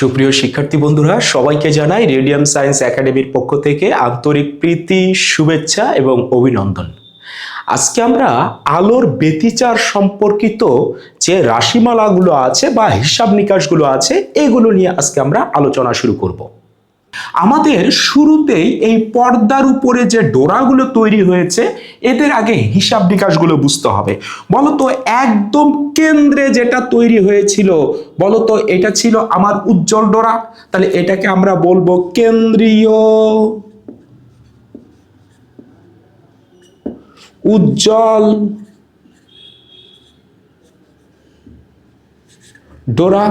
সুপ্রিয় শিক্ষার্থী বন্ধুরা, সবাইকে জানাই রেডিয়াম সায়েন্স একাডেমির পক্ষ থেকে আন্তরিক প্রীতি, শুভেচ্ছা এবং অভিনন্দন। আজকে আমরা আলোর ব্যতিচার সম্পর্কিত যে রাশিমালাগুলো আছে বা হিসাব নিকাশগুলো আছে এগুলো নিয়ে আজকে আমরা আলোচনা শুরু করব। আমাদের শুরুতেই এই পর্দার উপরে যে ডোরাগুলো তৈরি হয়েছে এদের আগে হিসাব নিকাশগুলো বুঝতে হবে। বলতো একদম কেন্দ্রে যেটা তৈরি হয়েছিল, বলতো এটা ছিল আমার উজ্জ্বল ডোরা, তাহলে এটাকে আমরা বলবো কেন্দ্রীয় উজ্জ্বল ডোরা।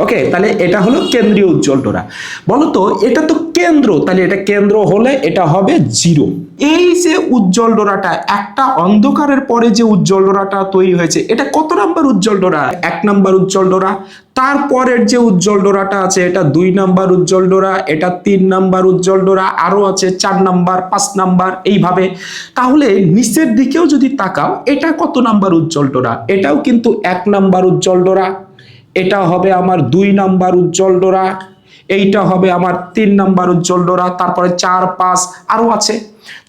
ওকে, তাহলে এটা হলো কেন্দ্রীয় উজ্জ্বল ডোরা। বলতো এটা তো কেন্দ্র, তাহলে এটা কেন্দ্র হলে এটা হবে 0। এই যে উজ্জ্বল ডোরাটা, একটা অন্ধকারের পরে যে উজ্জ্বল ডোরাটা তৈরি হয়েছে, এটা কত নাম্বার উজ্জ্বল ডোরা? 1 নাম্বার উজ্জ্বল ডোরা। তারপরের যে উজ্জ্বল ডোরাটা আছে এটা 2 নাম্বার উজ্জ্বল ডোরা, এটা 3 নাম্বার উজ্জ্বল ডোরা, আরো আছে 4 নাম্বার, 5 নাম্বার, এইভাবে। তাহলে নিচের দিকেও যদি তাকাও, এটা কত নাম্বার উজ্জ্বল ডোরা? এটাও কিন্তু 1 নাম্বার উজ্জ্বল ডোরা। এটা হবে আমার 2 নাম্বার উজ্জ্বল ডোরা, এইটা হবে আমার 3 নাম্বার উজ্জ্বল ডোরা, তারপরে 4, 5 আরো আছে।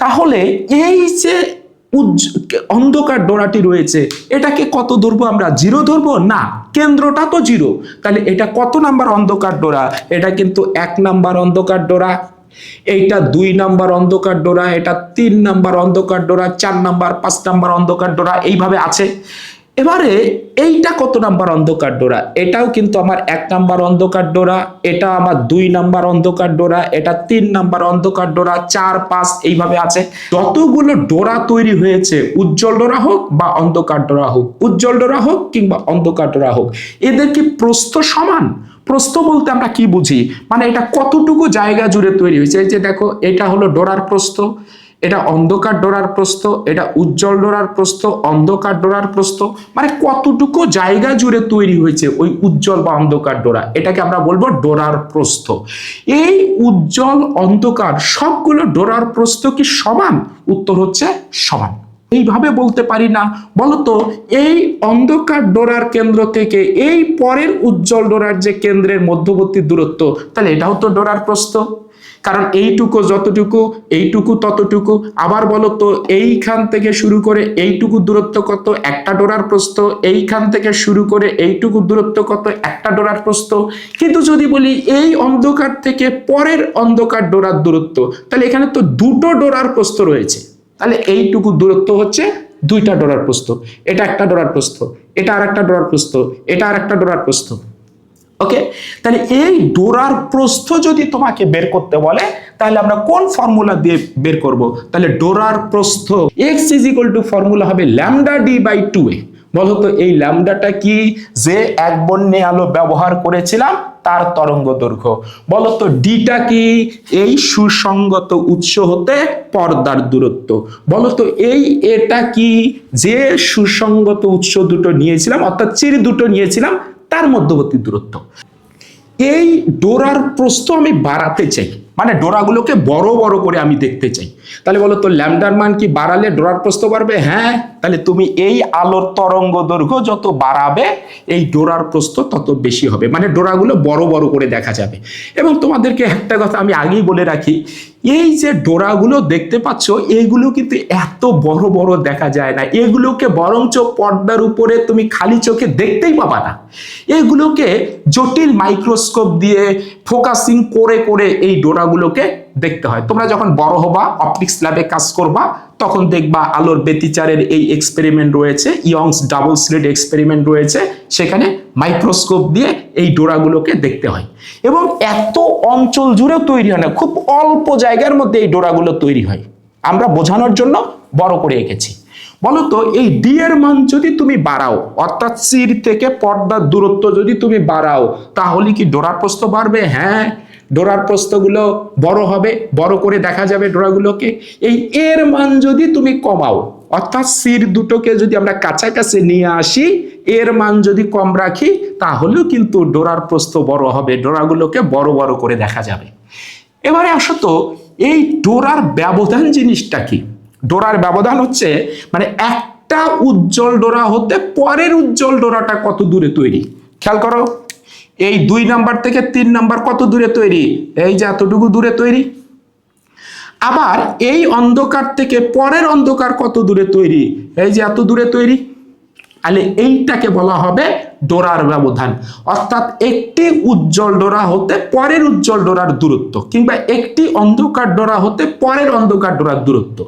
তাহলে এই যে অন্ধকার ডোরাটি রয়েছে এটাকে কত ধরবো আমরা? 0 ধরবো না, কেন্দ্রটা তো 0। তাহলে এটা কত নাম্বার অন্ধকার ডোরা? এটা কিন্তু 1 নাম্বার অন্ধকার ডোরা, এইটা 2 নাম্বার অন্ধকার ডোরা, এটা 3 নাম্বার অন্ধকার ডোরা, 4 নাম্বার, 5 নাম্বার অন্ধকার ডোরা, এইভাবে আছে। এবারে এইটা কত নাম্বার অন্ধকার ডোরা? এটাও কিন্তু আমার 1 নাম্বার অন্ধকার ডোরা, এটা আমার 2 নাম্বার অন্ধকার ডোরা, এটা 3 নাম্বার অন্ধকার ডোরা, 4, 5 এইভাবে আছে। যতগুলো ডোরা তৈরি হয়েছে, উজ্জ্বল ডোরা হোক বা অন্ধকার ডোরা হোক, উজ্জ্বল ডোরা হোক কিংবা অন্ধকার ডোরা হোক, এদের কি প্রস্থ সমান? প্রস্থ বলতে আমরা কি বুঝি? মানে এটা কতটুকু জায়গা জুড়ে তৈরি হয়েছে। এই যে দেখো, এটা হলো ডোরার প্রস্থ, এটা অন্ধকার ডোরার প্রস্থ, এটা উজ্জ্বল ডোরার প্রস্থ, অন্ধকার ডোরার প্রস্থ, মানে কতটুকু জায়গা জুড়ে তৈরি হয়েছে ওই উজ্জ্বল বা অন্ধকার ডোরা, এটাকে আমরা বলবো ডোরার প্রস্থ। এই উজ্জ্বল অন্ধকার সবগুলো ডোরার প্রস্থ কি সমান? উত্তর হচ্ছে সমান। এইভাবে বলতে পারি না? বলতো এই অন্ধকার ডোরার কেন্দ্র থেকে এই পরের উজ্জ্বল ডোরার যে কেন্দ্রের মধ্যবর্তী দূরত্ব, তাহলে এটাও তো ডোরার প্রস্থ, কারণ এইটুকু যতটুকু, এইটুকু ততটুকু। আবার বলতো এইখান থেকে শুরু করে এইটুকু দূরত্ব কত? একটা ডোরার প্রস্থ। এইখান থেকে শুরু করে এইটুকু দূরত্ব কত? একটা ডোরার প্রস্থ। কিন্তু যদি বলি এই অন্ধকার থেকে পরের অন্ধকার ডোরার দূরত্ব, তাহলে এখানে তো 2টো ডোরার প্রস্থ রয়েছে, তাহলে এইটুকু দূরত্ব হচ্ছে 2টা ডোরার প্রস্থ। এটা একটা ডোরার প্রস্থ, এটা আর একটা ডোরার প্রস্থ, এটা আর একটা ডোরার প্রস্থ। ওকে, তাহলে এই ডোরার প্রস্থ যদি তোমাকে বের করতে বলে, তাহলে আমরা কোন ফর্মুলা দিয়ে বের করব? তাহলে ডোরার প্রস্থ x ফর্মুলা হবে λd/2a। বলো তো এই ল্যামডাটা কি? যে এক বর্ণে আলো ব্যবহার করেছিলাম তার তরঙ্গ দৈর্ঘ্য। বলো তো ডিটা কি? এই সুসংগত উৎস হতে পর্দার দূরত্ব। বলো তো এই এটা কি? যে সুসংগত উৎস দুটো নিয়েছিলাম, অর্থাৎ চির দুটো নিয়েছিলাম, তার মধ্যবর্তী দূরত্ব। এই ডোরার প্রস্থ আমি বাড়াতে চাই, মানে ডোরাগুলোকে বড় বড় করে আমি দেখতে চাই। তাহলে বলো তো ল্যামডার মান কি বাড়ালে ডোরার প্রস্থ বাড়বে? হ্যাঁ, তাহলে তুমি এই আলোর তরঙ্গ দৈর্ঘ্য যত বাড়াবে এই ডোরার প্রস্থ তত বেশি হবে, মানে ডোরাগুলো বড় বড় করে দেখা যাবে। এবং তোমাদেরকে একটা কথা আমি আগেই বলে রাখি, এই যে ডোরাগুলো দেখতে পাচ্ছ এইগুলো কিন্তু এত বড় বড় দেখা যায় না, এগুলোকে বরঞ্চ পর্দার উপরে তুমি খালি চোখে দেখতেই পাবা না, এগুলোকে জটিল মাইক্রোস্কোপ দিয়ে ফোকাসিং করে করে এই ডোরাগুলোকে দেখতে হয়। তোমরা যখন বড় হবা, অপটিক্স ল্যাবে কাজ করবা, তখন দেখবা আলোর ব্যতিচারের এই এক্সপেরিমেন্ট রয়েছে, ইয়ংস ডাবল স্লিট এক্সপেরিমেন্ট রয়েছে, সেখানে মাইক্রোস্কোপ দিয়ে এই ডোরাগুলোকে দেখতে হয়। এবং এত অঞ্চল জুড়েও তৈরি হয় না, খুব অল্প জায়গার মধ্যে এই ডোরাগুলো তৈরি হয়। আমরা বোঝানোর জন্য বড় করে এঁকেছি। বলতো এই ডি এর মান যদি তুমি বাড়াও, অর্থাৎ সির থেকে পর্দার দূরত্ব যদি তুমি বাড়াও, তাহলে কি ডোরার প্রস্থ বাড়বে? হ্যাঁ, ডোরার প্রস্থগুলো বড় হবে, বড় করে দেখা যাবে ডোরাগুলোকে। এই এর মান যদি তুমি কমাও, অর্থাৎ সির দুটোকে যদি আমরা কাছাকাছি নিয়ে আসি, এর মান যদি কম রাখি, তাহলেও কিন্তু ডোরার প্রস্থ বড় হবে, ডোরাগুলোকে বড় বড় করে দেখা যাবে। এবারে আসো তো এই ডোরার ব্যবধান জিনিসটা কি? ডোরার ব্যবধান হচ্ছে মানে একটা উজ্জ্বল ডোরা হতে পরের উজ্জ্বল ডোরাটা কত দূরে তৈরি। খেয়াল করো, এই 2 নাম্বার থেকে 3 নাম্বার কত দূরে তৈরি? এই যে এতটুকু দূরে তৈরি। আবার এই অন্ধকার থেকে পরের অন্ধকার কত দূরে তৈরি? এই যে এত দূরে তৈরি। তাহলে এইটাকে বলা হবে ডোরার ব্যবধান, অর্থাৎ একটি উজ্জ্বল ডোরা হতে পরের উজ্জ্বল ডোরার দূরত্ব, কিংবা একটি অন্ধকার ডোরা হতে পরের অন্ধকার ডোরার দূরত্ব।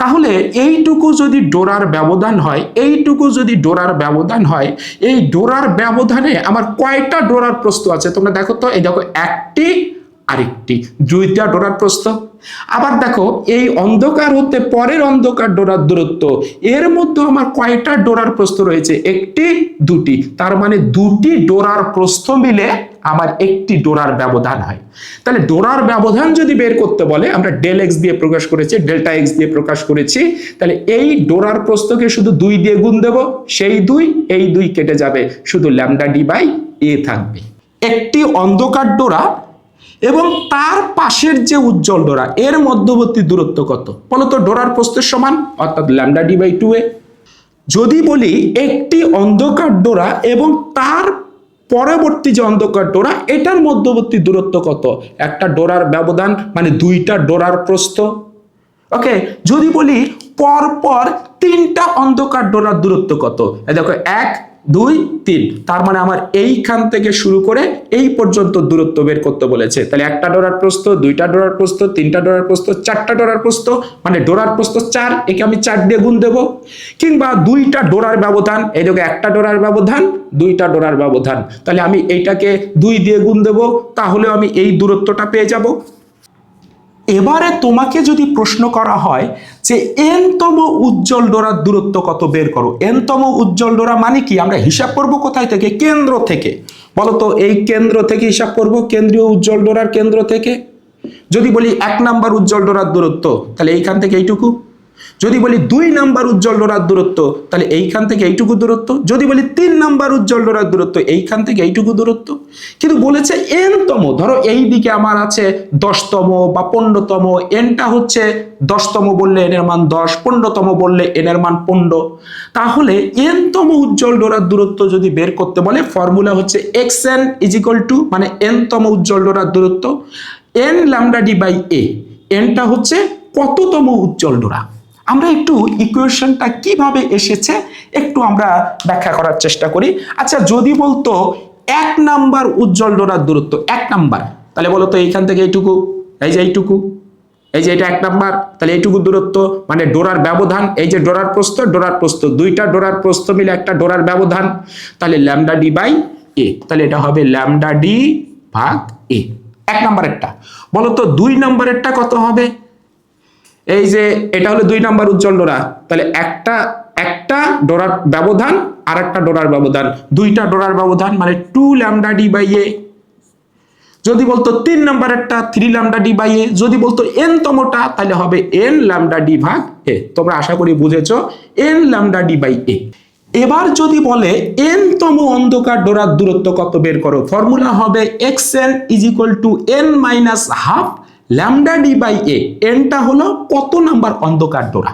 তাহলে এইটুকু যদি ডোরার ব্যবধান হয়, এইটুকু যদি ডোরার ব্যবধান হয়, এই ডোরার ব্যবধানে আমার কয়টা ডোরার প্রস্থ আছে তোমরা দেখো তো। এই দেখো একটি, আরেকটি, দুইটা ডোরার প্রস্থ। আবার দেখো এই অন্ধকার হতে পরের অন্ধকার ডোরার দূরত্ব, এর মধ্যে আমার কয়টা ডোরার প্রস্থ রয়েছে? একটি, দুটি। তার মানে দুটি ডোরার প্রস্থ মিলে আমার একটি ডোরার ব্যবধান হয়। তাহলে ডোরার ব্যবধান যদি বের করতে বলে, আমরা ডেল এক্স দিয়ে প্রকাশ করেছি, ডেল্টা এক্স দিয়ে প্রকাশ করেছি। তাহলে এই ডোরার প্রস্থকে শুধু 2 দিয়ে গুণ দেব, সেই 2 এই 2 কেটে যাবে, শুধু ল্যামডা ডি বাই এ থাকবে। একটি অন্ধকার ডোরা এবং তার পাশের যে উজ্জ্বল ডোরা, এর মধ্যবর্তী দূরত্ব কত বলতো? ডোরার প্রস্থের সমান, অর্থাৎ ল্যামডা ডি বাই 2a। যদি বলি একটি অন্ধকার ডোরা এবং তার পরবর্তী যে অন্ধকার ডোরা, এটার মধ্যবর্তী দূরত্ব কত? একটা ডোরার ব্যবধান মানে দুইটা ডোরার প্রস্থ। ওকে, যদি বলি পরপর 3টা অন্ধকার ডোরার দূরত্ব কত? এই দেখো 1, 2, 3, তার মানে আমার এইখান থেকে শুরু করে এই পর্যন্ত দূরত্ব বের করতে বলেছে। তাহলে একটা ডোরার প্রস্থ, দুইটা ডোরার প্রস্থ, 3টা ডোরার প্রস্থ, 4টা ডোরার প্রস্থ, মানে ডোরার প্রস্থ 4, একে আমি 4 দিয়ে গুণ দেব। কিংবা 2টা ডোরার ব্যবধান, এই দেখো একটা ডোরার ব্যবধান, 2টা ডোরার ব্যবধান, তাহলে আমি এইটাকে 2 দিয়ে গুণ দেব, তাহলে আমি এই দূরত্বটা পেয়ে যাব। এবারে তোমাকে যদি প্রশ্ন করা হয় যে এনতম উজ্জ্বল ডোরার দূরত্ব কত বের করো, এনতম উজ্জ্বল ডোরা মানে কি? আমরা হিসাব করব কোথায় থেকে? কেন্দ্র থেকে। বলতো এই কেন্দ্র থেকে হিসাব করব, কেন্দ্রীয় উজ্জ্বল ডোরার কেন্দ্র থেকে। যদি বলি 1 নাম্বার উজ্জ্বল ডোরার দূরত্ব, তাহলে এইখান থেকে এইটুকু। যদি বলি 2 নাম্বার উজ্জ্বল ডোরার দূরত্ব, তাহলে এইখান থেকে এইটুকু দূরত্ব। যদি বলি 3 নাম্বার উজ্জ্বল ডোরার দূরত্ব, এইখান থেকে এইটুকু দূরত্ব। কিন্তু বলেছে এনতম, ধরো এই দিকে আমার আছে 10তম বা 15তম, এনটা হচ্ছে 10তম বললে এন এর মান 10, 15তম বললে এন এর মান 15। তাহলে এনতম উজ্জ্বল ডোরার দূরত্ব যদি বের করতে বলে, ফর্মুলা হচ্ছে xn = মানে এনতম উজ্জ্বল ডোরার দূরত্ব n lambda D by a. এনটা হচ্ছে কততম উজ্জ্বল ডোরা। আমরা একটু ইকুয়েশনটা কিভাবে এসেছে একটু আমরা ব্যাখ্যা করার চেষ্টা করি। আচ্ছা, যদি বলতো 1 নাম্বার উজ্জ্বল ডোরার দূরত্ব, 1 নাম্বার, তাহলে বলতো এইখান থেকে এইটুকু, এই যে এইটুকু, এই যে এটা 1 নাম্বার, তাহলে এইটুকু দূরত্ব মানে ডোরার ব্যবধান। এই যে ডোরার প্রস্থ, ডোরার প্রস্থ, দুইটা ডোরার প্রস্থ মিলে একটা ডোরার ব্যবধান, তাহলে ল্যামডা ডি বাই এ। তাহলে এটা হবে ল্যামডা ডি ভাগ এ, 1 নাম্বারেরটা। বলতো 2 নাম্বারেরটা কত হবে? এই যে এটা হলো 2 নাম্বার উজ্জ্বল ডোরা, তাহলে একটা ডোরার ব্যবধান আর একটা ডোরার ব্যবধান, দুইটা ডোরার ব্যবধান, মানে 2 ল্যামডা ডি বাই এ। যদি বলতো 3 নাম্বারেরটা 3 ল্যামডা ডি বাই এ। যদি বলতো n তমটা, তাহলে হবে n ল্যামডা ডি ভাগ এ। তোমরা আশা করি বুঝেছো, n ল্যামডা ডি বাই এ। এবার যদি বলে n তম অন্ধকার ডোরার দূরত্ব কত বের করো, ফর্মুলা হবে xn = n - half lambda D by a. এনটা হলো কত নাম্বার অন্ধকার ডোরা।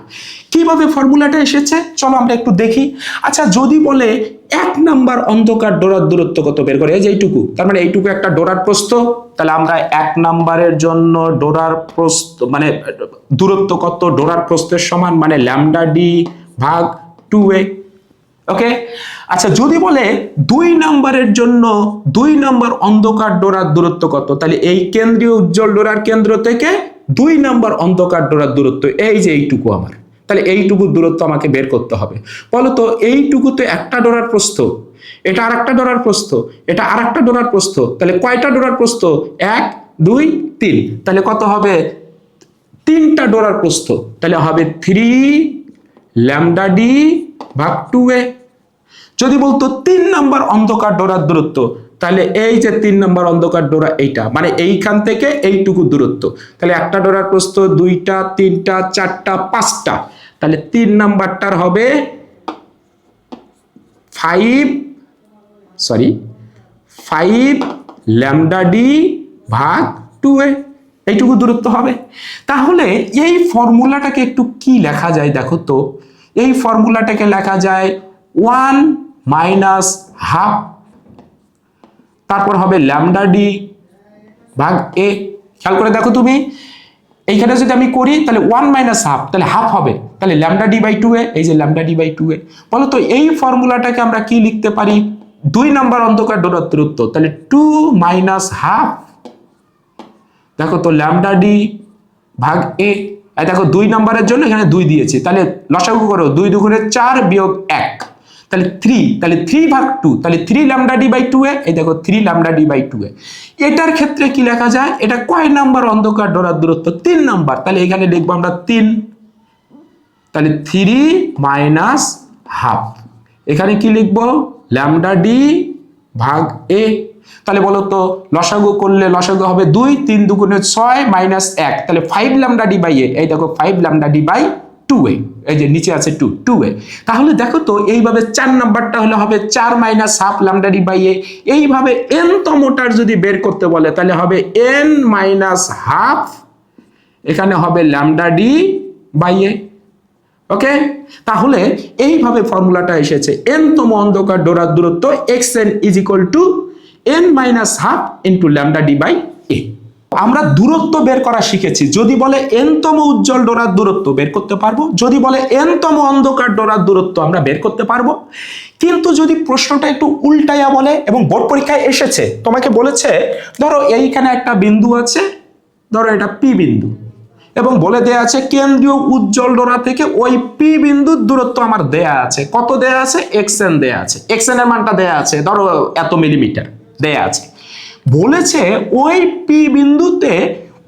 কিভাবে ফর্মুলাটা এসেছে চলো আমরা একটু দেখি। আচ্ছা, যদি বলে 1 নাম্বার অন্ধকার ডোরার দূরত্ব কত বের করে, এই যে এইটুকু, তার মানে এইটুকু একটা ডোরার প্রস্থ। তাহলে আমরা 1 নাম্বারের জন্য ডোরার প্রস্থ মানে দূরত্ব কত? ডোরার প্রস্থের সমান মানে ল্যামডা ডি ভাগ 2a। ওকে, আচ্ছা যদি বলে 2 নাম্বারের জন্য 2 নাম্বার অন্ধকার ডোরার দূরত্ব কত, তাহলে এই কেন্দ্রীয় উজ্জ্বল ডোরার কেন্দ্র থেকে 2 নাম্বার অন্ধকার ডোরার দূরত্ব এই যে এইটুকু আমার, তাহলে এইটুকু দূরত্ব আমাকে বের করতে হবে। বলতো এইটুকুতে একটা ডোরার প্রস্থ, এটা আরেকটা ডোরার প্রস্থ, এটা আরেকটা ডোরার প্রস্থ, তাহলে কয়টা ডোরার প্রস্থ? 1, 2, 3, তাহলে কত হবে? 3টা ডোরার প্রস্থ, তাহলে হবে 3 ল্যামডা ডি ভাগ 2a। যদি বলতো 3 নাম্বার অন্ধকার ডোরার দূরত্ব, তাহলে এই যে 3 নাম্বার অন্ধকার ডোরা এইটা, মানে এইখান থেকে এইটুকু দূরত্ব, তাহলে একটা ডোরার প্রস্থ 2টা, 3টা, 4টা, 5টা, তাহলে 3 নাম্বারটার হবে 5 ল্যামডা ডি ভাগ 2a, এইটুকু দূরত্ব হবে। তাহলে এই ফর্মুলাটাকে একটু কি লেখা যায় দেখো তো। এই ফর্মুলাটাকে লেখা যায় 1 - হাফ, তারপর হবে ল্যামডা ডি ভাগ এ। খেয়াল করে দেখো তুমি, এইখানে যদি আমি করি তাহলে 1 মাইনাস হাফ, তাহলে হাফ হবে, তাহলে ল্যামডা ডি বাই 2a, এই যে ল্যামডা ডি বাই 2a। বলো তো এই ফর্মুলাটাকে আমরা কি লিখতে পারি? 2 নাম্বার অন্ধকার ডোরার দূরত্ব, তাহলে 2 মাইনাস হাফ, দেখো তো ল্যামডা ডি ভাগ এ। দেখো 2 নাম্বারের জন্য এখানে 2 দিয়েছে, তাহলে লসাগু করো, 2 দুগুণে 4 বিয়োগ 1, তাহলে 3, তাহলে 3 ভাগ 2, তাহলে 3 ল্যামডা ডি বাই 2a, এই দেখো 3 ল্যামডা ডি বাই 2a। এটার ক্ষেত্রে কি লেখা যায়? এটা কয় নাম্বার অন্ধকার ডোরার দূরত্ব? 3 নাম্বার, তাহলে এখানে লিখবো আমরা 3, তাহলে 3 মাইনাস হাফ, এখানে কি লিখবো? ল্যামডা ডি ভাগ এ। তাহলে বলো তো লসাগু করলে লসাগু হবে 2, 3 দুগুণে 6 মাইনাস 1, তাহলে 5 ল্যামডা ডি বাই এ, এই দেখো 5 ল্যামডা ডি বাই 2a, এই যে নিচে আছে 2a। তাহলে দেখো তো এইভাবে 4 নাম্বারটা হলে হবে 4 minus half lambda D by a. এইভাবে n তমটার যদি বের করতে বলে তাহলে হবে n মাইনাস হাফ, এখানে হবে ল্যামডা ডি বাই এ। ওকে, তাহলে এইভাবে ফর্মুলাটা এসেছে, n তম অন্ধকার ডোরার দূরত্ব xn is equal to n minus half into lambda D by a. আমরা দূরত্ব বের করা শিখেছি, যদি বলে n তম উজ্জ্বল ডোরার দূরত্ব বের করতে পারবো, যদি বলে n তম অন্ধকার ডোরার দূরত্ব আমরা বের করতে পারবো। কিন্তু যদি প্রশ্নটা একটু উল্টাইয়া বলে, এবং বোর্ড পরীক্ষায় এসেছে, তোমাকে বলেছে ধরো এইখানে একটা বিন্দু আছে, ধরো এটা পি বিন্দু, এবং বলে দেয়া আছে কেন্দ্রীয় উজ্জ্বল ডোরা থেকে ওই পি বিন্দুর দূরত্ব আমার দেয়া আছে, কত দেয়া আছে? xn দেয়া আছে, xn এর মানটা দেয়া আছে ধরো এত মিলিমিটার দেয়া আছে। বলেছে ওই পি বিন্দুতে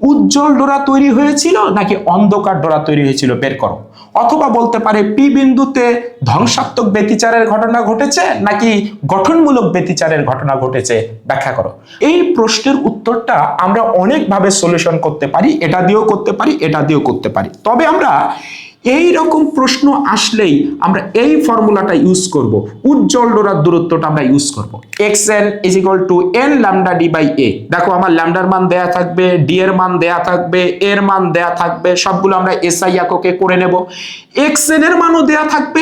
উজ্জ্বল ডোরা তৈরি হয়েছিল নাকি অন্ধকার ডোরা তৈরি হয়েছিল বের করো। অথবা বলতে পারে পি বিন্দুতে ধ্বংসাত্মক ব্যতিচারের ঘটনা ঘটেছে নাকি গঠনমূলক ব্যতিচারের ঘটনা ঘটেছে, ব্যাখ্যা করো। এই প্রশ্নের উত্তরটা আমরা অনেকভাবে সলিউশন করতে পারি, এটা দিয়েও করতে পারি, এটা দিয়েও করতে পারি। তবে আমরা এই রকম প্রশ্ন আসলেই আমরা এই ফর্মুলাটা ইউজ করব, উজ্জ্বল ডোরার দূরত্বটা আমরা ইউজ করব, xn is equal to n lambda D by a। দেখো আমার ল্যামডার মান দেয়া থাকবে, ডি এর মান দেয়া থাকবে, এর মান দেয়া থাকবে, সবগুলো আমরা এসআই এককে করে নেব। xn এর মানও দেয়া থাকবে,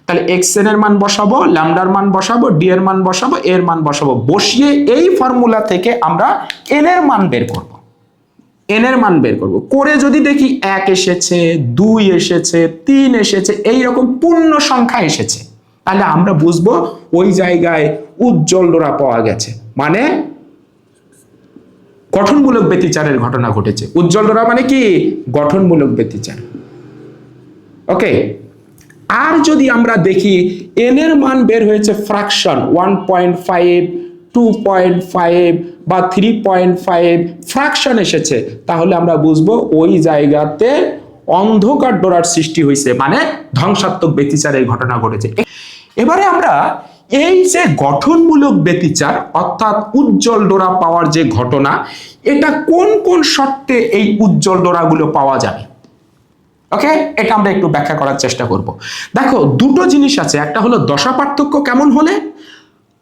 তাহলে xn এর মান বসাবো, ল্যামডার মান বসাবো, ডি এর মান বসাবো, এর মান বসাবো, বসিয়ে এই ফর্মুলা থেকে আমরা n এর মান বের করব, n এর মান বের করব। করে যদি দেখি 1 এসেছে, 2 এসেছে, 3 এসেছে, এই রকম পূর্ণ সংখ্যা এসেছে, তাহলে আমরা বুঝবো ওই জায়গায় উজ্জ্বল ডোরা পাওয়া গেছে, মানে গঠনমূলক ব্যতিচারের ঘটনা ঘটেছে। উজ্জ্বল ডোরা মানে কি? গঠনমূলক ব্যতিচার। ওকে, আর যদি আমরা দেখি n এর মান বের হয়েছে ফ্র্যাকশন 1.5, 2.5 বা 3.5 ফ্র্যাকশন এসেছে, তাহলে আমরা বুঝবো ওই জায়গাতে অন্ধকার ডোরার সৃষ্টি হয়েছে, মানে ধ্বংসাত্মক ব্যতিচারের ঘটনা ঘটেছে। এবারে আমরা এই যে গঠনমূলক ব্যতিচার অর্থাৎ উজ্জ্বল ডোরা পাওয়ার যে ঘটনা, এটা কোন কোন শর্তে এই উজ্জ্বল ডোরাগুলো পাওয়া যাবে, ওকে, এটা আমরা একটু ব্যাখ্যা করার চেষ্টা করব। দেখো দুটো জিনিস আছে, একটা হলো দশা পার্থক্য কেমন হলে,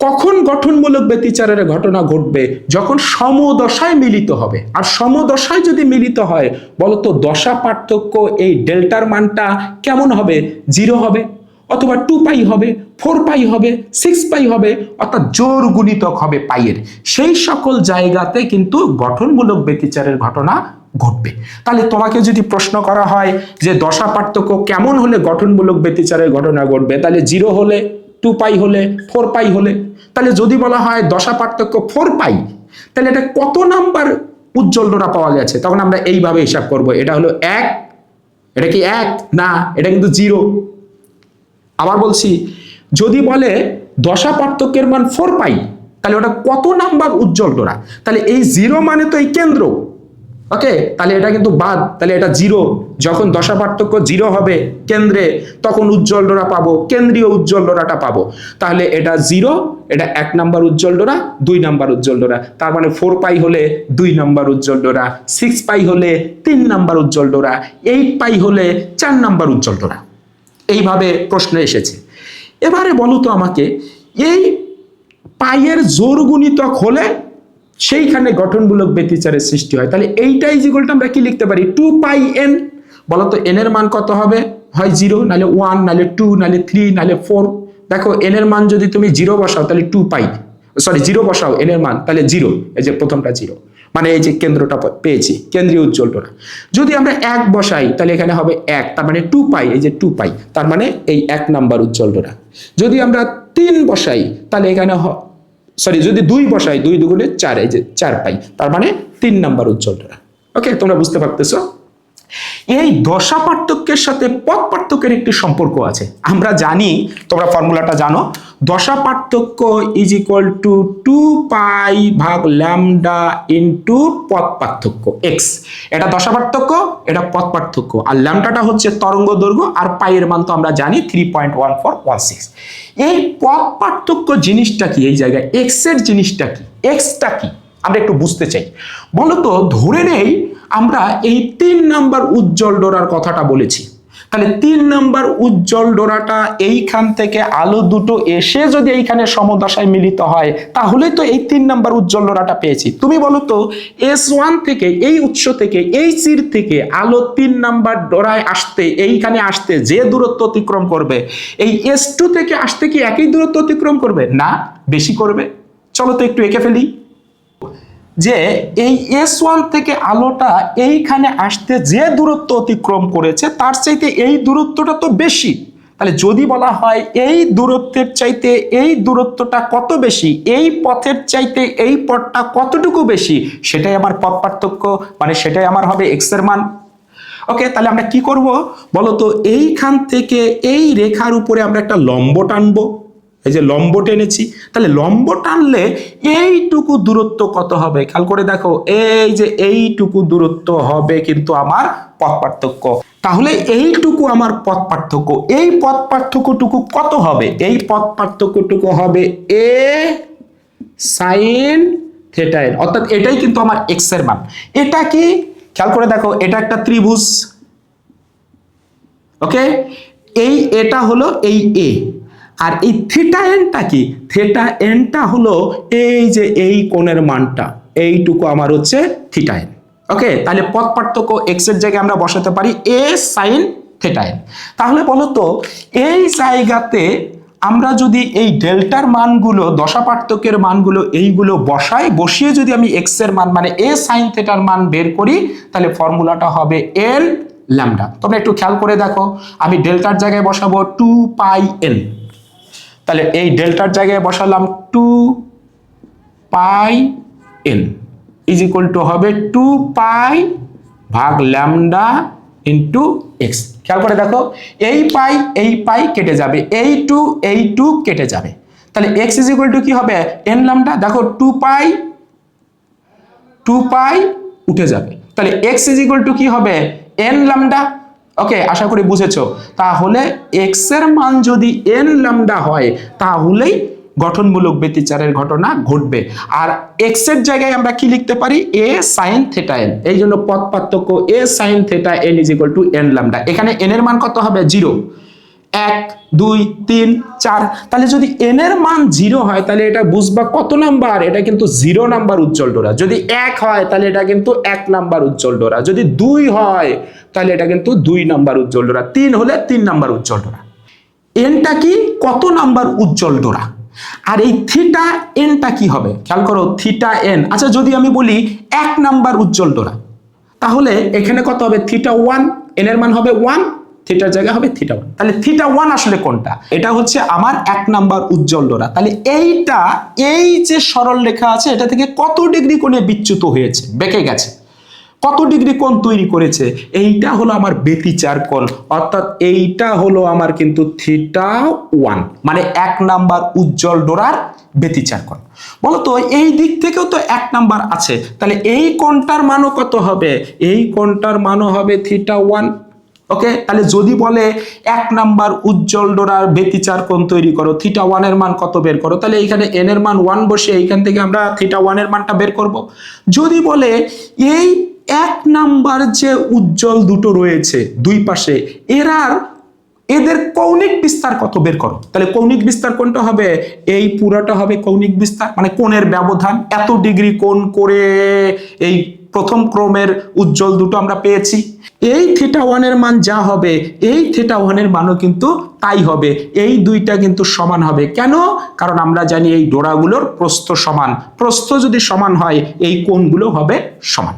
কখন গঠনমূলক ব্যতিচারের ঘটনা ঘটবে, যখন সমদশায় মিলিত হবে। আর সমদশায় যদি মিলিত হয় বলতো দশা পার্থক্য এই ডেল্টার মানটা কেমন হবে? 0 হবে, অথবা 2 পাই হবে, 4 পাই হবে, 6 পাই হবে, অর্থাৎ জোর গুণিতক হবে পাইয়ের। সেই সকল জায়গাতে কিন্তু গঠনমূলক ব্যতিচারের ঘটনা ঘটবে। তাহলে তোমাকে যদি প্রশ্ন করা হয় যে দশা পার্থক্য কেমন হলে গঠনমূলক ব্যতিচারের ঘটনা ঘটবে, তাহলে 0 হলে, 2 পাই হলে, 4 পাই হলে। তাহলে যদি বলা হয় দশা পার্থক্য 4 পাই, তাহলে এটা কত নাম্বার উজ্জ্বল ডোরা পাওয়া গেছে? তখন আমরা এইভাবে হিসাব করব, এটা হলো 1, এটা কি 1 না, এটা কিন্তু 0। আবার বলছি, যদি বলে দশা পার্থক্যের মান 4 পাই, তাহলে ওটা কত নাম্বার উজ্জ্বল ডোরা? তাহলে এই 0 মানে তো এই কেন্দ্র, ওকে, তাহলে এটা কিন্তু বাদ, তাহলে এটা 0। যখন দশা পার্থক্য 0 হবে কেন্দ্রে, তখন উজ্জ্বল ডোরা পাবো, কেন্দ্রীয় উজ্জ্বল ডোরাটা পাবো। তাহলে এটা 0, এটা 1 নাম্বার উজ্জ্বল ডোরা, 2 নাম্বার উজ্জ্বল ডোরা, তার মানে 4 পাই হলে 2 নাম্বার উজ্জ্বল ডোরা, 6 পাই হলে 3 নাম্বার উজ্জ্বল ডোরা, 8 পাই হলে 4 নাম্বার উজ্জ্বল ডোরা। এইভাবে প্রশ্ন এসেছে। এবারে বলো তো আমাকে, এই পাইয়ের জোর গুণিতক হলে সেইখানে গঠনমূলক ব্যতিচারের সৃষ্টি হয়, তাহলে এইটা ইজ ইকুয়াল টু আমরা কি লিখতে পারি? 2 পাই n। বলো তো n এর মান কত হবে? হয় 0, নালে 1, নালে 2, নালে 3, নালে 4। দেখো n এর মান যদি তুমি 0 বসাও তাহলে 2 পাই, সরি 0 বসাও n এর মান, তাহলে 0, এই যে প্রথমটা 0, মানে এই যে কেন্দ্রটা পেয়েছি, কেন্দ্রীয় উজ্জ্বল ডোরা। যদি আমরা 1 বসাই তাহলে এখানে হবে 1, তার মানে 2 পাই, এই যে 2 পাই, তার মানে এই 1 নাম্বার উজ্জ্বল ডোরা। যদি আমরা 3 বসাই তাহলে এখানে সরি যদি 2 বসাই, 2 দুগুণে 4, এই যে 4 পাই, তার মানে 3 নাম্বার উজ্জ্বল ডোরা। ওকে, তোমরা বুঝতে পারতেছো? এই দশা পার্থক্যের সাথে পথ পার্থক্যের একটি সম্পর্ক আছে। আমরা জানি, তোমরা ফর্মুলাটা জানো, দশা পার্থক্য ইজ ইকুয়াল টু 2 পাই ভাগ ল্যামডা ইনটু পথ পার্থক্য এক্স। এটা দশা পার্থক্য, এটা পথ পার্থক্য, আর ল্যামডাটা হচ্ছে তরঙ্গ দৈর্ঘ্য, আর পাই এর মান তো আমরা জানি 3.1416। এই পথ পার্থক্য জিনিসটা কি, এই জায়গায় এক্স এর জিনিসটা কি, এক্সটা কি আমরা একটু বুঝতে চাই। বলতো ধরে নেই আমরা এই 3 নাম্বার উজ্জ্বল ডোরার কথাটা বলেছি, তাহলে 3 নাম্বার উজ্জ্বল ডোরাটা এইখান থেকে আলো দুটো এসে যদি এইখানে সমদশায় মিলিত হয়, তাহলে তো এই 3 নাম্বার উজ্জ্বল ডোরাটা পেয়েছি। তুমি বলো তো S1 থেকে, এই উৎস থেকে, এই চির থেকে আলো 3 নাম্বার ডোরায় আসতে, এইখানে আসতে যে দূরত্ব অতিক্রম করবে, এই S2 থেকে আসতে কি একই দূরত্ব অতিক্রম করবে? না, বেশি করবে। চলো তো একটু এঁকে ফেলি, যে এই S1 থেকে আলোটা এইখানে আসতে যে দূরত্ব অতিক্রম করেছে তার চাইতে এই দূরত্বটা তো বেশি। তাহলে যদি বলা হয় এই দূরত্বের চাইতে এই দূরত্বটা কত বেশি, এই পথের চাইতে এই পথটা কতটুকু বেশি, সেটাই আমার পথ পার্থক্য, মানে সেটাই আমার হবে x এর মান। ওকে, তাহলে আমরা কি করব বলো তো, এইখান থেকে এই রেখার উপরে আমরা একটা লম্ব টানবো, এই যে লম্ব টেনেছি, তাহলে লম্ব টানলে এইটুকু দূরত্ব কত হবে খেয়াল করে দেখো, এই যে এইটুকু দূরত্ব হবে কিন্তু আমার পথ পার্থক্য। তাহলে এইটুকু আমার পথ পার্থক্য, এই পথ পার্থক্যটুকু কত হবে? এই পথ পার্থক্যটুকু হবে a sin θn, অর্থাৎ এটাই কিন্তু আমার x এর মান। এটা কি খেয়াল করে দেখো, এটা একটা ত্রিভুজ, ওকে, এটা হলো এই a, আর এই থিটা এনটা কি, থিটা এনটা হলো এই যে এই কোণের মানটা, এইটুকু আমার হচ্ছে থিটা এন। ওকে, তাহলে পথ পার্থক্য x এর জায়গায় আমরা বসাতে পারি a sin থিটা এন। তাহলে বলো তো এই জায়গাতে আমরা যদি এই ডেল্টার মানগুলো, দশা পার্থক্যের মানগুলো এইগুলো বসিয়ে যদি আমি x এর মান মানে a sin থিটার মান বের করি, তাহলে ফর্মুলাটা হবে n ল্যামডা। তোমরা একটু খেয়াল করে দেখো, আমি ডেল্টার জায়গায় বসাবো 2 পাই n, তাহলে এই ডেল্টার জায়গায় বসালাম 2 পাই n ইজ ইকুয়াল টু হবে 2 পাই ভাগ ল্যামডা ইনটু x। খেয়াল করে দেখো, এই পাই কেটে যাবে, এই 2 কেটে যাবে, তাহলে x ইজ ইকুয়াল টু কি হবে n ল্যামডা। দেখো 2 পাই উঠে যাবে, তাহলে x ইজ ইকুয়াল টু কি হবে n ল্যামডা। ওকে, আশা করি বুঝেছো। তাহলে x এর মান যদি n ল্যামডা হয় তাহলেই গঠনমূলক ব্যতিচারের ঘটনা ঘটবে। আর x এর জায়গায় আমরা কি লিখতে পারি, a sin θn। এই জন্য পথ পার্থক্য a sin θn is equal to n lambda. এখানে n এর মান কত হবে 0, 1 2 3 4। তাহলে যদি n এর মান 0 হয় তাহলে এটা বুঝবা কত নাম্বার, এটা কিন্তু 0 নাম্বার উজ্জ্বল ডোরা। যদি 1 হয় তাহলে এটা কিন্তু 1 নাম্বার উজ্জ্বল ডোরা। যদি 2 হয় তাহলে এটা কিন্তু 2 নাম্বার উজ্জ্বল ডোরা। 3 হলে 3 নাম্বার উজ্জ্বল ডোরা। এনটা কি, কত নাম্বার উজ্জ্বল ডোরা। আর এই থিটা এনটা কি হবে খেয়াল করো, থিটা এন। আচ্ছা, যদি আমি বলি 1 নাম্বার উজ্জ্বল ডোরা, তাহলে এখানে কত হবে থিটা 1, এন এর মান হবে 1, থিটার জায়গা হবে থিটা 1। তাহলে থিটা 1 আসলে কোনটা, এটা হচ্ছে আমার 1 নাম্বার উজ্জ্বল ডোরা। তাহলে এইটা, এই যে সরল রেখা আছে এটা থেকে কত ডিগ্রি কোণে বিচ্যুত হয়েছে, বেঁকে গেছে, কত ডিগ্রি কোণ তৈরি করেছে, এইটা হলো আমার ব্যতিচার কোণ, অর্থাৎ এইটা হলো আমার কিন্তু থিটা 1, মানে 1 নাম্বার উজ্জ্বল ডোরার ব্যতিচার কোণ। বলতো এই দিক থেকেও তো 1 নাম্বার আছে, তাহলে এই কোণটার মানও কত হবে, এই কোণটার মানও হবে থিটা 1। ওকে, তাহলে যদি বলে 1 নাম্বার উজ্জ্বল ডোরার ব্যতিচার কোণ তৈরি করো, থিটা 1 এর মান কত বের করো, তাহলে এইখানে n এর মান 1 বসে এইখান থেকে আমরা থিটা 1 এর মানটা বের করব। যদি বলে এই 1 নাম্বার যে উজ্জ্বল দুটো রয়েছে দুই পাশে, এদের কৌণিক বিস্তার কত বের করো, তাহলে কৌণিক বিস্তার কোনটা হবে, এই পুরাটা হবে কৌণিক বিস্তার, মানে কোণের ব্যবধান, এত ডিগ্রি কোণ করে এই প্রথম ক্রমের উজ্জ্বল দুটো আমরা পেয়েছি। এই থিটা ওয়ানের মান যা হবে এই থিটা ওয়ানের মানও কিন্তু তাই হবে। এই দুইটা কিন্তু সমান হবে। কেন? কারণ আমরা জানি এই ডোরাগুলোর প্রস্থ সমান। প্রস্থ যদি সমান হয় এই কোণগুলো হবে সমান।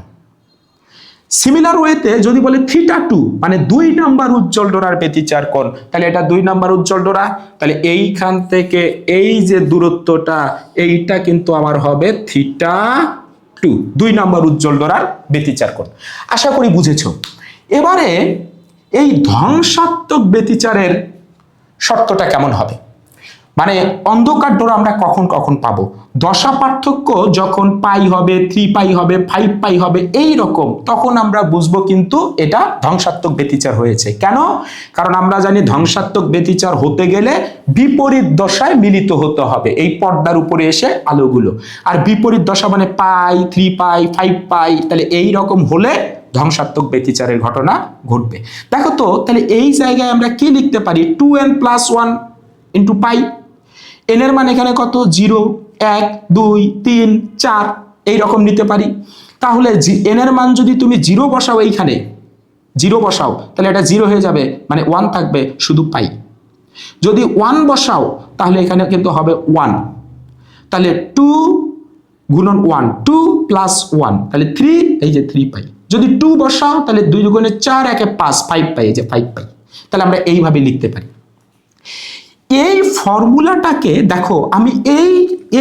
সিমিলার ওয়েতে যদি বলে থিটা টু মানে 2 নাম্বার উজ্জ্বল ডোরার ব্যতিচার কোণ, তাহলে এটা 2 নাম্বার উজ্জ্বল ডোরা, তাহলে এইখান থেকে এই যে দূরত্বটা এইটা কিন্তু আমার হবে থিটা টু, 2 নাম্বার উজ্জ্বল ডোরার ব্যতিচার কোণ। আশা করি বুঝেছো। এবারে এই ধ্বংসাত্মক ব্যতিচারের শর্তটা কেমন হবে, মানে অন্ধকার ডোরা আমরা কখন কখন পাবো? দশা পার্থক্য যখন পাই হবে, 3 পাই হবে, 5 পাই হবে এই রকম, তখন আমরা বুঝবো কিন্তু এটা ধ্বংসাত্মক ব্যতিচার হয়েছে। কেন? কারণ আমরা জানি ধ্বংসাত্মক ব্যতিচার হতে গেলে বিপরীত দশায় মিলিত হতে হবে এই পর্দার উপরে এসে আলোগুলো। আর বিপরীত দশা মানে পাই, 3 পাই, 5 পাই, তাহলে এই রকম হলে ধ্বংসাত্মক ব্যতিচারের ঘটনা ঘটবে। দেখো তো, তাহলে এই জায়গায় আমরা কি লিখতে পারি? 2n + 1 ইন্টু পাই। এন এর মান এখানে কত? 0, 1, 2, 3, 4 এইরকম নিতে পারি। তাহলে এন এর মান যদি তুমি 0 বসাও, এইখানে 0 বসাও, তাহলে এটা 0 হয়ে যাবে, মানে 1 থাকবে, শুধু পাই। যদি 1 বসাও তাহলে এখানে কিন্তু হবে 1, তাহলে 2 গুণন 1, 2 + 1 তাহলে 3, এই যে 3 পাই। যদি 2 বসাও তাহলে 2 গুণে 4, 1 5, 5 পাই, এই যে 5 পাই। তাহলে আমরা এইভাবে লিখতে পারি। এই ফর্মুলাটাকে দেখো, আমি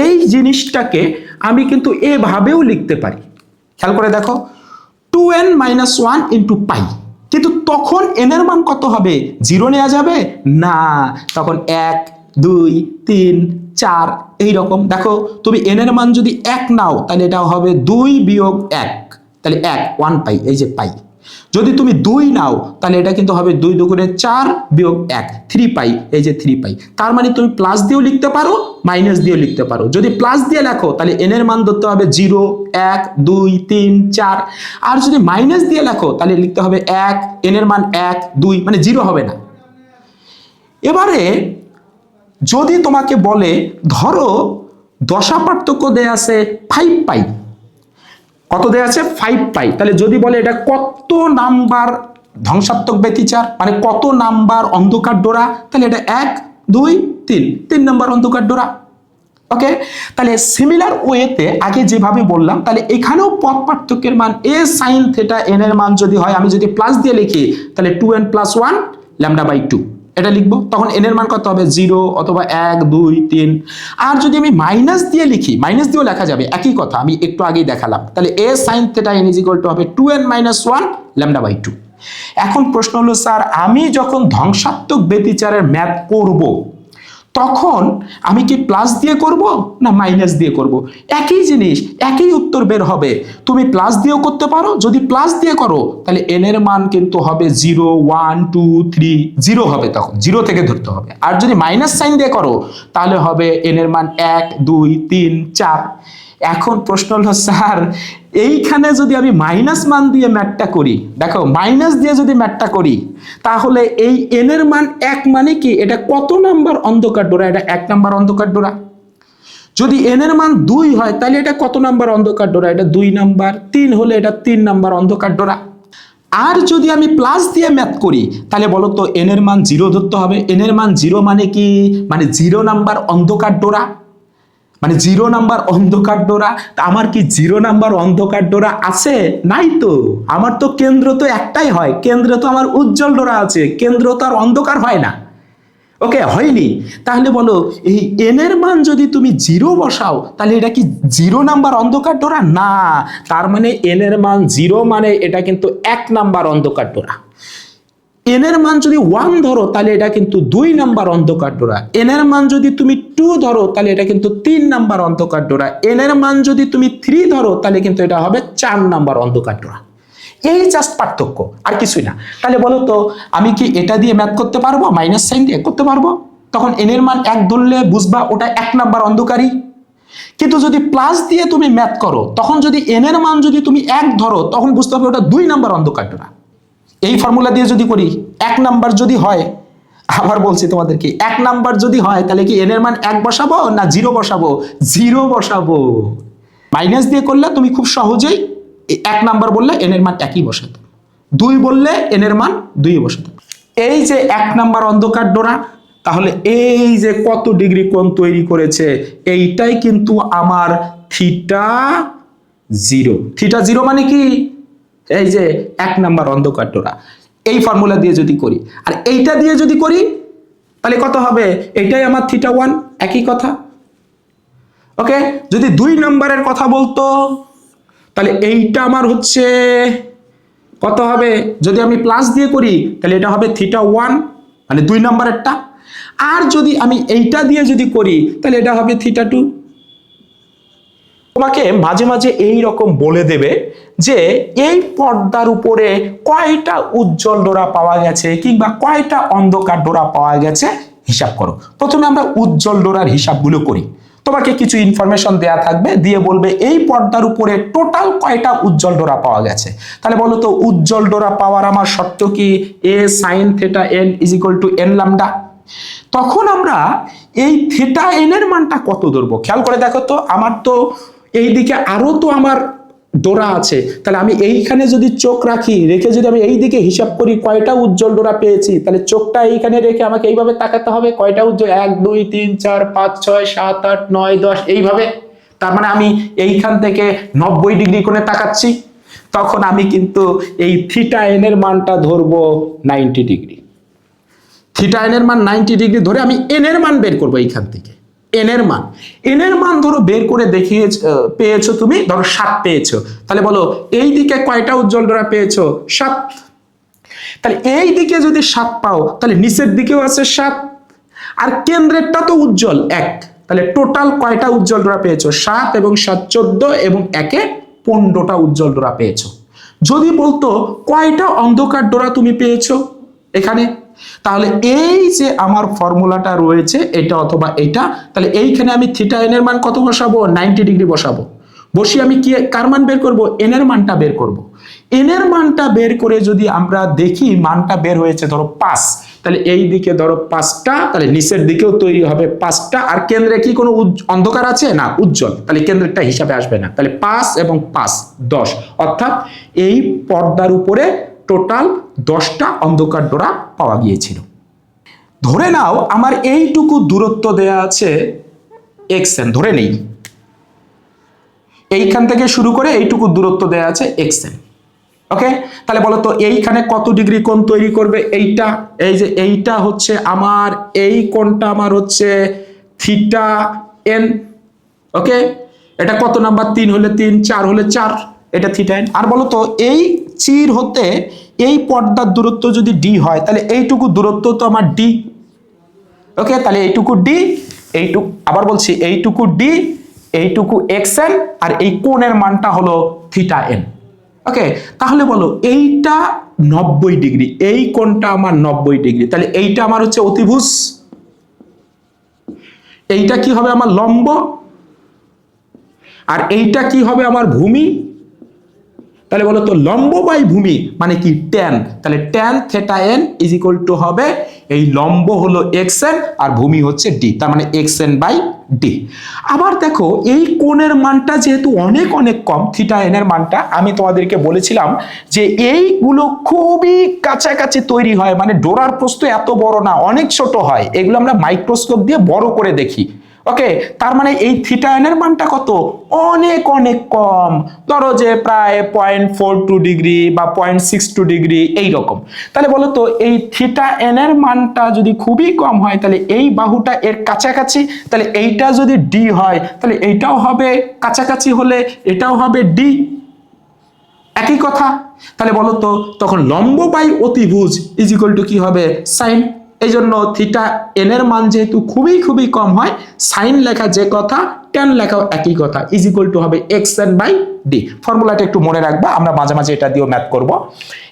এই জিনিসটাকে আমি কিন্তু এভাবেও লিখতে পারি। খেয়াল করে দেখো, 2n - 1 ইন্টু পাই, কিন্তু তখন n এর মান কত হবে? 0 নেওয়া যাবে না, তখন 1, 2, 3, 4 এইরকম। দেখো তুমি n এর মান যদি 1 নাও তাহলে এটা হবে 2 - 1, তাহলে 1 পাই, এই যে পাই। যদি তুমি 2 নাও তাহলে এটা কিন্তু হবে 2 দুগুণে 4 - 1, 3 পাই, এই যে 3 পাই। তার মানে তুমি প্লাস দিয়েও লিখতে পারো, মাইনাস দিয়েও লিখতে পারো। যদি প্লাস দিয়ে লেখো তাহলে n এর মান ধরতে হবে 0, 1, 2, 3, 4। আর যদি মাইনাস দিয়ে লেখো তাহলে লিখতে হবে 1, n এর মান 1, 2, মানে 0 হবে না। এবারে যদি তোমাকে বলে ধরো দশা পার্থক্য দেয়া আছে 5 পাই, কত দেয়া আছে? 5 পাই। তাহলে যদি বলে এটা কত নাম্বার ধ্বংসাত্মক ব্যতিচার, মানে কত নাম্বার অন্ধকার ডোরা, তাহলে এটা 1, 2, 3 নাম্বার অন্ধকার ডোরা। ওকে, তাহলে সিমিলার ওয়েতে আগে যেভাবে বললাম, তাহলে এখানেও পথ পার্থক্যের মান a sin থিটা n এর মান যদি হয়, আমি যদি প্লাস দিয়ে লিখি তাহলে 2n + 1 λ/2 এটা লিখবো। তখন n এর মান কত হবে? 0 অথবা 1, 2, 3। আর যদি আমি মাইনাস দিয়ে লিখি, মাইনাস দিয়েও লেখা যাবে, একই কথা, আমি একটু আগেই দেখালাম। তাহলে a sin থিটা n = হবে 2n - 1 λ/2। এখন প্রশ্ন হলো, স্যার আমি যখন ধ্বংসাত্মক ব্যতিচারের ম্যাথ করব তখন আমি কি প্লাস দিয়ে করব না মাইনাস দিয়ে করব? একই জিনিস, একই উত্তর বের হবে। তুমি প্লাস দিয়েও করতে পারো। যদি প্লাস দিয়ে করো তাহলে n এর মান কিন্তু হবে 0, 1, 2, 3, 0 হবে, তখন 0 থেকে ধরতে হবে। আর যদি মাইনাস সাইন দিয়ে করো তাহলে হবে n এর মান 1, 2, 3, 4। এখন প্রশ্ন হলো, স্যার এইখানে যদি আমি মাইনাস মান দিয়ে ম্যাথটা করি, দেখো মাইনাস দিয়ে যদি ম্যাথটা করি তাহলে এই n এর মান 1 মানে কি? এটা কত নাম্বার অন্ধকার ডোরা? এটা 1 নাম্বার অন্ধকার ডোরা। যদি n এর মান 2 হয় তাহলে এটা কত নাম্বার অন্ধকার ডোরা? এটা 2 নাম্বার। 3 হলে এটা 3 নাম্বার অন্ধকার ডোরা। আর যদি আমি প্লাস দিয়ে ম্যাথ করি তাহলে বলো তো n এর মান 0 ধরতে হবে। n এর মান 0 মানে কি? মানে 0 নাম্বার অন্ধকার ডোরা, মানে 0 নাম্বার অন্ধকার ডোরা। আমার কি 0 নাম্বার অন্ধকার ডোরা আছে? নাই তো। আমার তো কেন্দ্র তো একটাই হয়, কেন্দ্র তো আমার উজ্জ্বল ডোরা আছে, কেন্দ্র তো আর অন্ধকার হয় না। ওকে, হয়নি। তাহলে বলো এই n এর মান যদি তুমি 0 বসাও তাহলে এটা কি 0 নাম্বার অন্ধকার ডোরা? না, তার মানে n এর মান 0 মানে এটা কিন্তু 1 নাম্বার অন্ধকার ডোরা। n এর মান যদি 1 ধরো তাহলে এটা কিন্তু 2 নাম্বার অন্ধকার ডোরা। n এর মান যদি তুমি 2 ধরো তাহলে এটা কিন্তু 3 নাম্বার অন্ধকার ডোরা। n এর মান যদি তুমি 3 ধরো তাহলে কিন্তু এটা হবে 4 নাম্বার অন্ধকার ডোরা। এই জাস্ট পার্থক্য, আর কিছুই না। তাহলে বলো তো আমি কি এটা দিয়ে ম্যাথ করতে পারবো? মাইনাস সাইন দিয়ে করতে পারবো। তখন n এর মান 1 ধরলে বুঝবা ওটা 1 নাম্বার অন্ধকারই। কিন্তু যদি প্লাস দিয়ে তুমি ম্যাথ করো তখন যদি n এর মান যদি তুমি 1 ধরো তখন বুঝতে হবে ওটা 2 নাম্বার অন্ধকার ডোরা। এই ফর্মুলা দিয়ে যদি করি 1 নাম্বার যদি হয়, আবার বলছি তোমাদেরকে, 1 নাম্বার যদি হয় তাহলে কি n এর মান 1 বসাবো না 0 বসাবো? 0 বসাবো। মাইনাস দিয়ে করলে তুমি খুব সহজেই 1 নাম্বার বললে n এর মান 1ই বসাতো। 2 বললে n এর মান 2 বসাতে হবে। এই যে 1 নাম্বার অন্ধকার ডোরা, তাহলে এই যে কত ডিগ্রি কোণ তৈরি করেছে, এইটাই কিন্তু আমার থিটা 0। থিটা 0 মানে কি? এই যে 1 নাম্বার অন্ধকার ডোরা। এই ফর্মুলা দিয়ে যদি করি আর এইটা দিয়ে যদি করি তাহলে কত হবে? এটাই আমার থিটা 1, একই কথা। ওকে, যদি 2 নম্বরের কথা বলতো তাহলে এইটা আমার হচ্ছে কত হবে? যদি আমি প্লাস দিয়ে করি তাহলে এটা হবে থিটা 1, মানে 2 নম্বরেরটা। আর যদি আমি এইটা দিয়ে যদি করি তাহলে এটা হবে থিটা 2। তোমাকে মাঝে মাঝে এই রকম বলে দেবে যে এই পর্দার উপরে কয়টা উজ্জ্বল ডোরা পাওয়া গেছে কিংবা কয়টা অন্ধকার ডোরা পাওয়া গেছে হিসাব করো। প্রথমে আমরা উজ্জ্বল ডোরার হিসাবগুলো করি। তোমাকে কিছু ইনফরমেশন দেয়া থাকবে, দিয়ে বলবে এই পর্দার উপরে টোটাল কয়টা উজ্জ্বল ডোরা পাওয়া গেছে। তাহলে বলো তো উজ্জ্বল ডোরা পাওয়ার আমার শর্ত কি? a sin θ n = n λ। তখন আমরা এই থিটা n এর মানটা কত ধরবো খেয়াল করে দেখো তো। আমার তো এই দিকে আরো তো আমার ডোরা আছে, তাহলে আমি এইখানে যদি চোখ রাখি, রেখে যদি আমি এই দিকে হিসাব করি কয়টা উজ্জ্বল ডোরা পেয়েছি, তাহলে চোখটা এইখানে রেখে আমাকে এইভাবে তাকাতে হবে কয়টা উজ্জ্বল, 1 2 3 4 5 6 7 8 9 10 এইভাবে। তার মানে আমি এইখান থেকে 90 ডিগ্রি কোণে তাকাচ্ছি, তখন আমি কিন্তু এই থিটা n এর মানটা ধরবো 90 ডিগ্রি। থিটা n এর মান 90 ডিগ্রি ধরে আমি n এর মান বের করবো এইখান থেকে। n এর মান ধরো বের করে দেখিয়ে পেয়েছো তুমি, ধরো 7 পেয়েছো, তাহলে বলো এই দিকে কয়টা উজ্জ্বল ডোরা পেয়েছো? 7। তাহলে এই দিকে যদি 7 পাও তাহলে নিচের দিকেও আছে 7, আর কেন্দ্রেরটা তো উজ্জ্বল 1, তাহলে টোটাল কয়টা উজ্জ্বল ডোরা পেয়েছো? 7 এবং 7 14 এবং 1 এ 15টা উজ্জ্বল ডোরা পেয়েছো। যদি বলতো কয়টা অন্ধকার ডোরা তুমি পেয়েছো এখানে, তাহলে এই যে আমার ফর্মুলাটা রয়েছে এটা অথবা এটা, তাহলে এইখানে আমি থিটা n এর মান কত বসাবো? 90 ডিগ্রি বসাবো। বসিয়ে আমি কি কার মান বের করব? n এর মানটা বের করব। n এর মানটা বের করে যদি আমরা দেখি মানটা বের হয়েছে ধরো 5, তাহলে এই দিকে ধরো 5টা, তাহলে নিচের দিকেও তৈরি হবে 5টা। আর কেন্দ্রে কি কোনো অন্ধকার আছে? না, উজ্জ্বল, তাহলে কেন্দ্রেরটা হিসাবে আসবে না। তাহলে 5 এবং 5 10, অর্থাৎ এই পর্দার উপরে টোটাল 10টা অন্ধকার ডোরা পাওয়া গিয়েছিল। ধরে নাও আমার এইটুকু দূরত্ব দেয়া আছে xn, ধরে নেই এইখান থেকে শুরু করে এইটুকু দূরত্ব দেয়া আছে xn। ওকে, তাহলে বলো তো এইখানে কত ডিগ্রি কোণ তৈরি করবে? এইটা, এই যে এইটা হচ্ছে আমার, এই কোণটা আমার হচ্ছে থিটা n। ওকে, এটা কত নাম্বার? 3 হলে 3, 4 হলে 4, এটা থিটা n। আর বলো তো এই চির হতে এই পর্দার দূরত্ব যদি d হয় তাহলে এইটুকু দূরত্ব তো আমার d। ওকে, তাহলে এইটুকু d, এইটুকু, আবার বলছি এইটুকু d, এইটুকু xn, আর এই কোণের মানটা হলো থিটা n। ওকে, তাহলে বলো এইটা 90 ডিগ্রি, এই কোণটা আমার 90 ডিগ্রি, তাহলে এইটা আমার হচ্ছে অতিভুজ, এইটা কি হবে? আমার লম্ব। আর এইটা কি হবে? আমার ভূমি। তাহলে বলো তো লম্ব বাই ভূমি মানে কি? ট্যান। তাহলে ট্যান থিটা n = হবে এই লম্ব হলো xn আর ভূমি হচ্ছে d, তার মানে xn বাই d। আবার দেখো এই কোণের মানটা যেহেতু অনেক অনেক কম, থিটা n এর মানটা, আমি তোমাদেরকে বলেছিলাম যে এইগুলো খুবই কাছাকাছি তৈরি হয়, মানে ডোরার প্রস্থ এত বড় না, অনেক ছোট হয়, এগুলো আমরা মাইক্রোস্কোপ দিয়ে বড় করে দেখি। ওকে, তার মানে এই থিটা n এর মানটা কত? অনেক অনেক কম, ধরো যে প্রায় 0.42 ডিগ্রি বা 0.62 ডিগ্রি এইরকম। তাহলে বলো তো এই থিটা n এর মানটা যদি খুবই কম হয় তাহলে এই বাহুটা এর কাছাকাছি, তাহলে এইটা যদি d হয় তাহলে এইটাও হবে কাছাকাছি, হলে এটাও হবে d, একই কথা। তাহলে বলো তো তখন লম্ব বাই অতিভুজ = কি হবে? সাইন। এই জন্য থিটা n এর মান যেহেতু খুবই খুবই কম হয়, সাইন লেখা যে কথা ট্যান লেখাও একই কথা, = হবে xn বাই d। ফর্মুলাটা একটু মনে রাখবা, আমরা মাঝে মাঝে এটা দিয়েও ম্যাথ করব।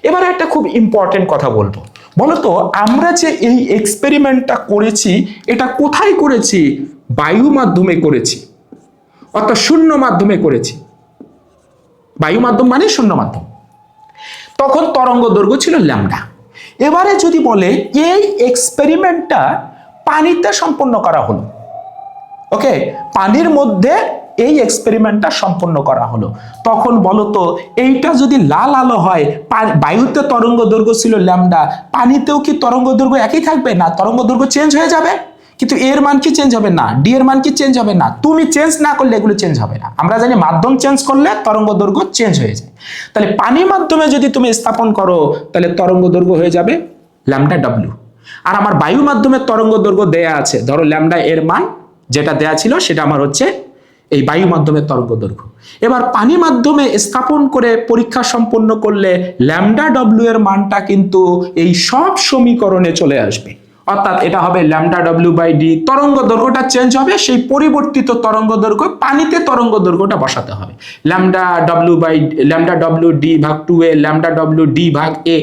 এবারে একটা খুব ইম্পর্টেন্ট কথা বলবো। বলো তো আমরা যে এই এক্সপেরিমেন্টটা করেছি এটা কোথায় করেছি? বায়ু মাধ্যমে করেছি, অর্থাৎ শূন্য মাধ্যমে করেছি। বায়ু মাধ্যম মানে শূন্য মাধ্যম। তখন তরঙ্গ দৈর্ঘ্য ছিল ল্যামডা। এবারে যদি বলে এই এক্সপেরিমেন্টটা পানিতে সম্পন্ন করা হলো, ওকে, পানির মধ্যে এই এক্সপেরিমেন্টটা সম্পন্ন করা হলো। তখন বলো তো এইটা যদি লাল আলো হয়, বায়ুতে তরঙ্গ দৈর্ঘ্য ছিল ল্যামডা, পানিতেও কি তরঙ্গ দৈর্ঘ্য একই থাকবে? না, তরঙ্গ দৈর্ঘ্য চেঞ্জ হয়ে যাবে। কিন্তু এর মান কি চেঞ্জ হবে? না। ডি এর মান কি চেঞ্জ হবে? না। তুমি চেঞ্জ না করলে এগুলো চেঞ্জ হবে না। আমরা জানি মাধ্যম চেঞ্জ করলে তরঙ্গ দৈর্ঘ্য চেঞ্জ হয়ে যায়। তাহলে পানি মাধ্যমে যদি তুমি স্থাপন করো তাহলে তরঙ্গ দৈর্ঘ্য হয়ে যাবে ল্যামডা ডব্লিউ। আর আমার বায়ু মাধ্যমে তরঙ্গ দৈর্ঘ্য দেয়া আছে, ধরো ল্যামডা এর মান যেটা দেয়া ছিল সেটা আমার হচ্ছে এই বায়ু মাধ্যমে তরঙ্গ দৈর্ঘ্য। এবার পানি মাধ্যমে স্থাপন করে পরীক্ষা সম্পন্ন করলে ল্যামডা ডব্লিউ এর মানটা কিন্তু এই সব সমীকরণে চলে আসবে। অর্থাৎ এটা হবে ল্যামডা ডব্লিউ বাই ডি, তরঙ্গ দৈর্ঘ্যটা চেঞ্জ হবে, সেই পরিবর্তিত তরঙ্গ দৈর্ঘ্য পানিতে তরঙ্গ দৈর্ঘ্যটা বসাতে হবে। ল্যামডা ডব্লিউ ডি ভাগ 2a, ল্যামডা ডব্লিউ ডি ভাগ a।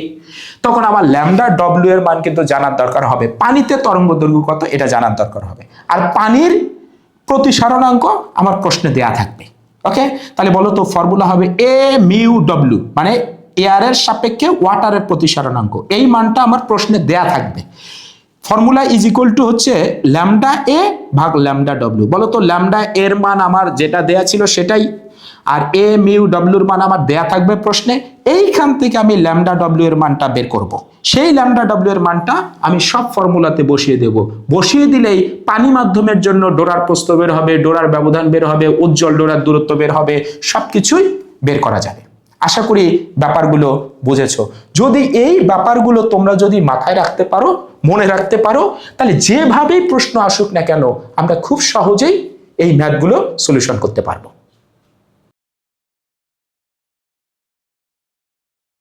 তখন আমার ল্যামডা ডব্লিউ এর মান কিন্তু জানার দরকার হবে, পানিতে তরঙ্গ দৈর্ঘ্য কত এটা জানার দরকার হবে। আর পানির প্রতিসরণাঙ্ক আমার প্রশ্নে দেয়া থাকবে। ওকে, তাহলে বলো তো ফর্মুলা হবে এ মিউ ডব্লিউ, মানে এয়ারের সাপেক্ষে ওয়াটারের প্রতিসরণাঙ্ক, এই মানটা আমার প্রশ্নে দেয়া থাকবে। ফর্মুলা ইজ ইকুয়াল টু হচ্ছে ল্যামডা এ ভাগ ল্যামডা ডব্লিউ। বলো তো ল্যামডা এর মান আমার যেটা দেয়া ছিল সেটাই, আর এ মিউ ডব্লিউর মান আমার দেয়া থাকবে প্রশ্নে। এইখান থেকে আমি ল্যামডা ডব্লিউ এর মানটা বের করব। সেই ল্যামডা ডব্লিউ এর মানটা আমি সব ফর্মুলাতে বসিয়ে দেব। বসিয়ে দিলেই পানি মাধ্যমের জন্য ডোরার প্রস্থ বের হবে, ডোরার ব্যবধান বের হবে, উজ্জ্বল ডোরার দূরত্ব বের হবে, সবকিছুই বের করা যাবে। আশা করি ব্যাপারগুলো বুঝেছো। যদি এই ব্যাপারগুলো তোমরা যদি মাথায় রাখতে পারো, মনে রাখতে পারো, তাহলে যেভাবেই প্রশ্ন আসুক না কেন আমরা খুব সহজেই এই ম্যাথগুলো সলিউশন করতে পারবো।